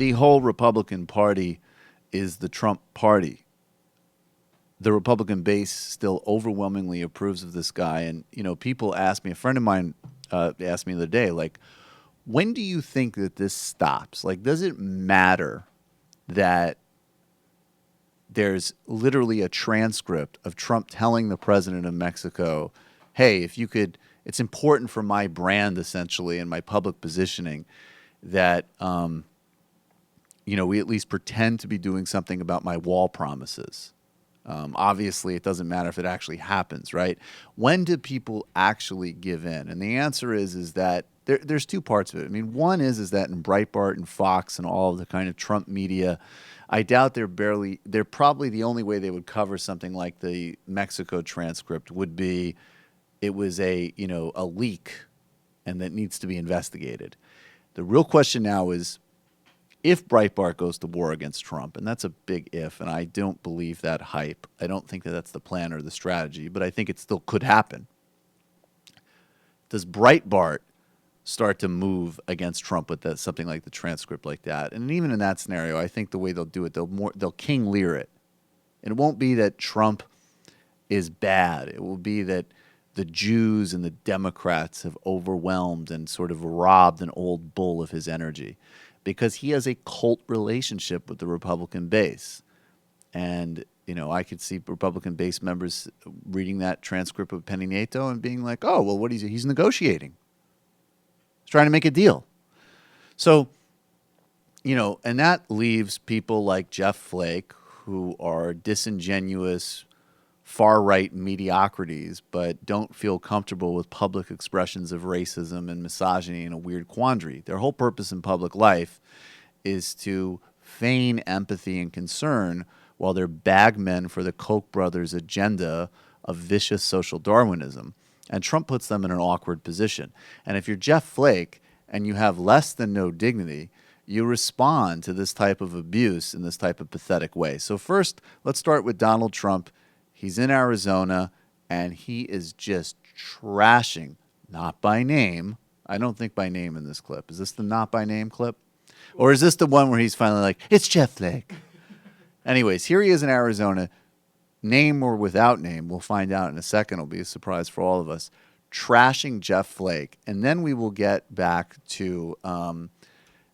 the whole Republican Party is the Trump party. The Republican base still overwhelmingly approves of this guy. And, people ask me, a friend of mine asked me the other day, like, when do you think that this stops? Like, does it matter that there's literally a transcript of Trump telling the president of Mexico, hey, if you could, it's important for my brand, essentially, and my public positioning that, we at least pretend to be doing something about my wall promises. Obviously, it doesn't matter if it actually happens, right? When do people actually give in? And the answer is that there's two parts of it. I mean, one is that in Breitbart and Fox and all of the kind of Trump media, I doubt they're probably the only way they would cover something like the Mexico transcript would be it was a leak and that needs to be investigated. The real question now is if Breitbart goes to war against Trump, and that's a big if, and I don't believe that hype. I don't think that that's the plan or the strategy, but I think it still could happen. Does Breitbart start to move against Trump with something like the transcript like that? And even in that scenario, I think the way they'll do it, they'll King Lear it. And it won't be that Trump is bad. It will be that the Jews and the Democrats have overwhelmed and sort of robbed an old bull of his energy because he has a cult relationship with the Republican base. And, I could see Republican base members reading that transcript of Penny Nato and being like, oh, well, what is he? He's negotiating. He's trying to make a deal. So, and that leaves people like Jeff Flake, who are disingenuous, far-right mediocrities, but don't feel comfortable with public expressions of racism and misogyny in a weird quandary. Their whole purpose in public life is to feign empathy and concern while they're bagmen for the Koch brothers' agenda of vicious social Darwinism. And Trump puts them in an awkward position. And if you're Jeff Flake and you have less than no dignity, you respond to this type of abuse in this type of pathetic way. So first, let's start with Donald Trump. He's in Arizona, and he is just trashing, not by name. I don't think by name in this clip. Is this the not by name clip? Or is this the one where he's finally like, it's Jeff Flake? Anyways, here he is in Arizona, name or without name. We'll find out in a second. It'll be a surprise for all of us. Trashing Jeff Flake. And then we will get back to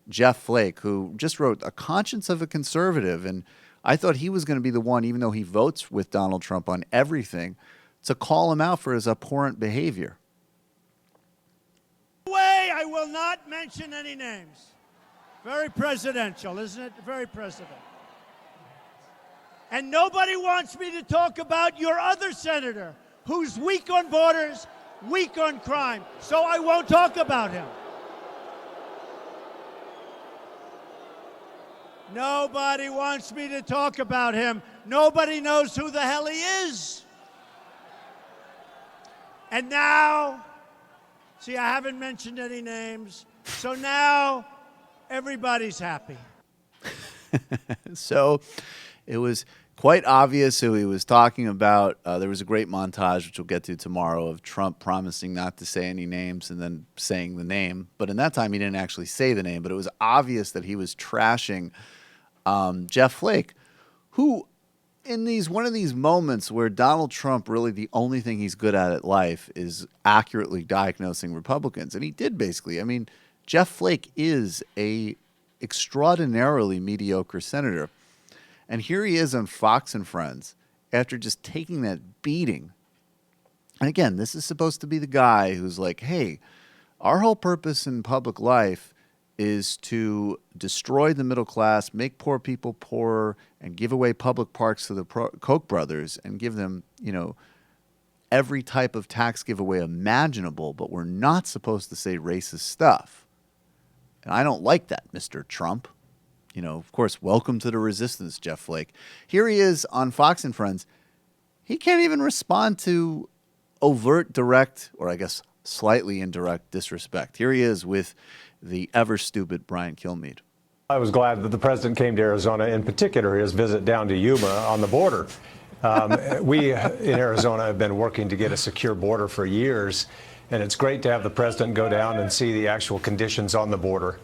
Jeff Flake, who just wrote A Conscience of a Conservative. And I thought he was going to be the one, even though he votes with Donald Trump on everything, to call him out for his abhorrent behavior. I will not mention any names. Very presidential, isn't it? Very presidential. And nobody wants me to talk about your other senator, who's weak on borders, weak on crime. So I won't talk about him. Nobody wants me to talk about him. Nobody knows who the hell he is. And now, see, I haven't mentioned any names. So now everybody's happy. So it was quite obvious who he was talking about. There was a great montage, which we'll get to tomorrow, of Trump promising not to say any names and then saying the name. But in that time, he didn't actually say the name. But it was obvious that he was trashing Jeff Flake, who in one of these moments where Donald Trump, really the only thing he's good at life is accurately diagnosing Republicans. And he did basically. I mean, Jeff Flake is a extraordinarily mediocre senator. And here he is on Fox and Friends after just taking that beating. And again, this is supposed to be the guy who's like, hey, our whole purpose in public life is to destroy the middle class, make poor people poorer, and give away public parks to the Koch brothers and give them, every type of tax giveaway imaginable, but we're not supposed to say racist stuff. And I don't like that, Mr. Trump. Of course, welcome to the resistance, Jeff Flake. Here he is on Fox and Friends. He can't even respond to overt, direct, or I guess slightly indirect disrespect. Here he is with the ever-stupid Brian Kilmeade. I was glad that the president came to Arizona, in particular his visit down to Yuma on the border. We in Arizona have been working to get a secure border for years, and it's great to have the president go down and see the actual conditions on the border.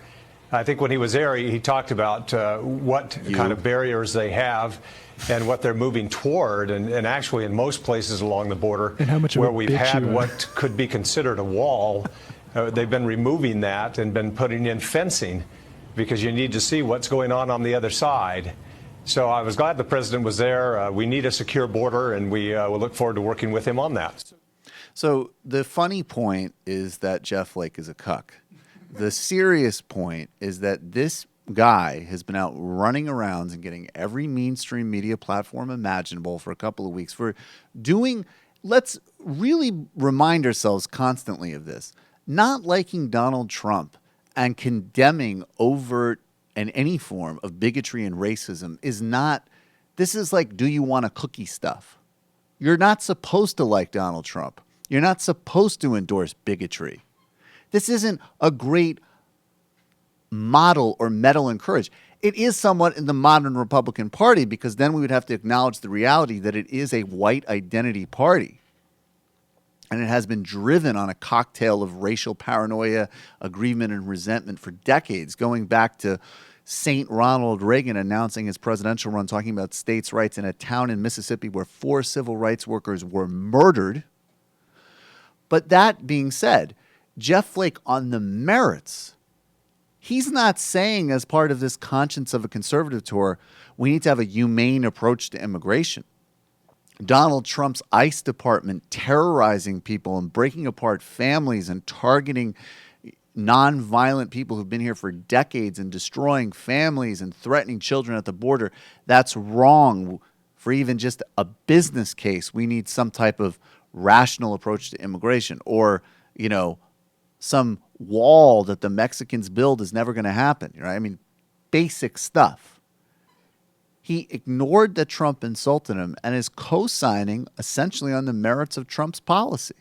I think when he was there, he talked about what kind of barriers they have and what they're moving toward. And actually, in most places along the border and how much where we've had what could be considered a wall, they've been removing that and been putting in fencing because you need to see what's going on the other side. So I was glad the president was there. We need a secure border, and we will look forward to working with him on that. So the funny point is that Jeff Flake is a cuck. The serious point is that this guy has been out running around and getting every mainstream media platform imaginable for a couple of weeks for doing, let's really remind ourselves constantly of this, not liking Donald Trump and condemning overt and any form of bigotry and racism is not, this is like, do you want a cookie stuff? You're not supposed to like Donald Trump. You're not supposed to endorse bigotry. This isn't a great model or medal and courage. It is somewhat in the modern Republican Party because then we would have to acknowledge the reality that it is a white identity party. And it has been driven on a cocktail of racial paranoia, aggrievement, and resentment for decades, going back to St. Ronald Reagan announcing his presidential run, talking about states' rights in a town in Mississippi where 4 civil rights workers were murdered. But that being said, Jeff Flake, on the merits, he's not saying as part of this conscience of a conservative tour, we need to have a humane approach to immigration. Donald Trump's ICE department terrorizing people and breaking apart families and targeting nonviolent people who've been here for decades and destroying families and threatening children at the border, that's wrong. For even just a business case, we need some type of rational approach to immigration, or, you know, some wall that the Mexicans build is never going to happen. Right? I mean, basic stuff. He ignored that Trump insulted him and is co-signing essentially on the merits of Trump's policy.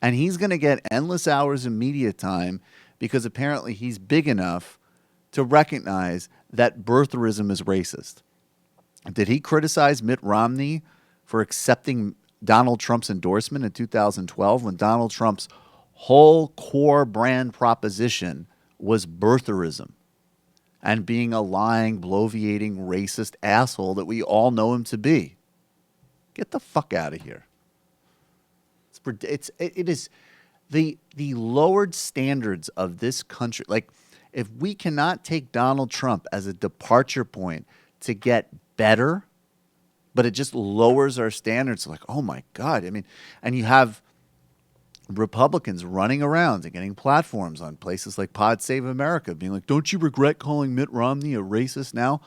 And he's going to get endless hours of media time because apparently he's big enough to recognize that birtherism is racist. Did he criticize Mitt Romney for accepting Donald Trump's endorsement in 2012 when Donald Trump's whole core brand proposition was birtherism and being a lying, bloviating, racist asshole that we all know him to be? Get the fuck out of here. It is the lowered standards of this country. Like, if we cannot take Donald Trump as a departure point to get better, but it just lowers our standards, like, oh my God. I mean, and you have Republicans running around and getting platforms on places like Pod Save America, being like, don't you regret calling Mitt Romney a racist now?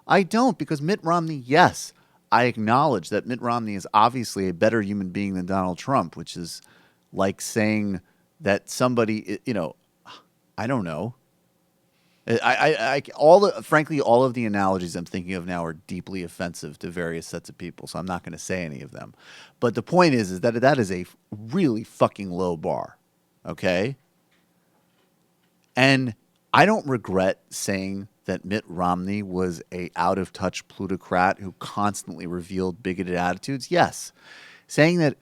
I don't, because Mitt Romney, yes, I acknowledge that Mitt Romney is obviously a better human being than Donald Trump, which is like saying that somebody, you know, I don't know. Frankly, all of the analogies I'm thinking of now are deeply offensive to various sets of people, so I'm not going to say any of them. But the point is that that is a really fucking low bar, okay? And I don't regret saying that Mitt Romney was a out-of-touch plutocrat who constantly revealed bigoted attitudes. Yes. Saying that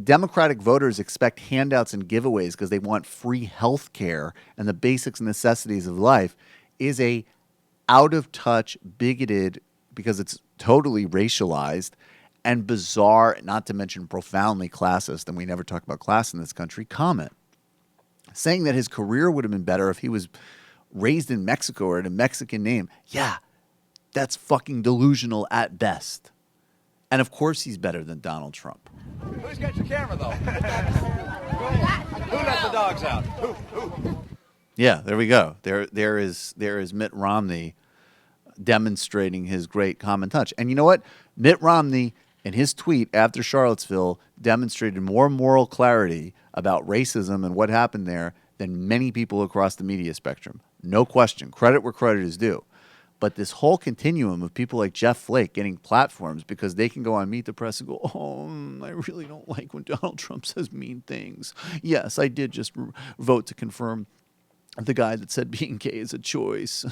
Democratic voters expect handouts and giveaways because they want free health care and the basic necessities of life is a out-of-touch, bigoted, because it's totally racialized and bizarre, not to mention profoundly classist, and we never talk about class in this country, comment. Saying that his career would have been better if he was raised in Mexico or in a Mexican name. Yeah, that's fucking delusional at best. And of course he's better than Donald Trump. Who's got your camera, though? Who let the dogs out? Who? Yeah, there we go. There is Mitt Romney demonstrating his great common touch. And you know what? Mitt Romney, in his tweet after Charlottesville, demonstrated more moral clarity about racism and what happened there than many people across the media spectrum. No question. Credit where credit is due. But this whole continuum of people like Jeff Flake getting platforms because they can go on Meet the Press and go, oh, I really don't like when Donald Trump says mean things. Yes, I did just vote to confirm the guy that said being gay is a choice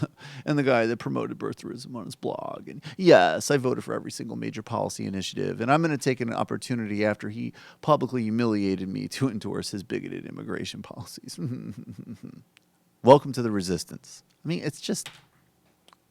and the guy that promoted birtherism on his blog. And yes, I voted for every single major policy initiative. And I'm going to take an opportunity after he publicly humiliated me to endorse his bigoted immigration policies. Welcome to the resistance. I mean, it's just,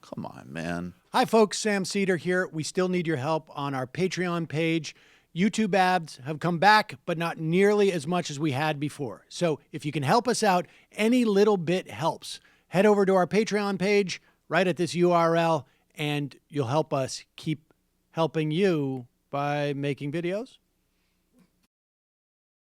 come on, man. Hi, folks. Sam Seder here. We still need your help on our Patreon page. YouTube ads have come back, but not nearly as much as we had before. So if you can help us out, any little bit helps. Head over to our Patreon page right at this URL, and you'll help us keep helping you by making videos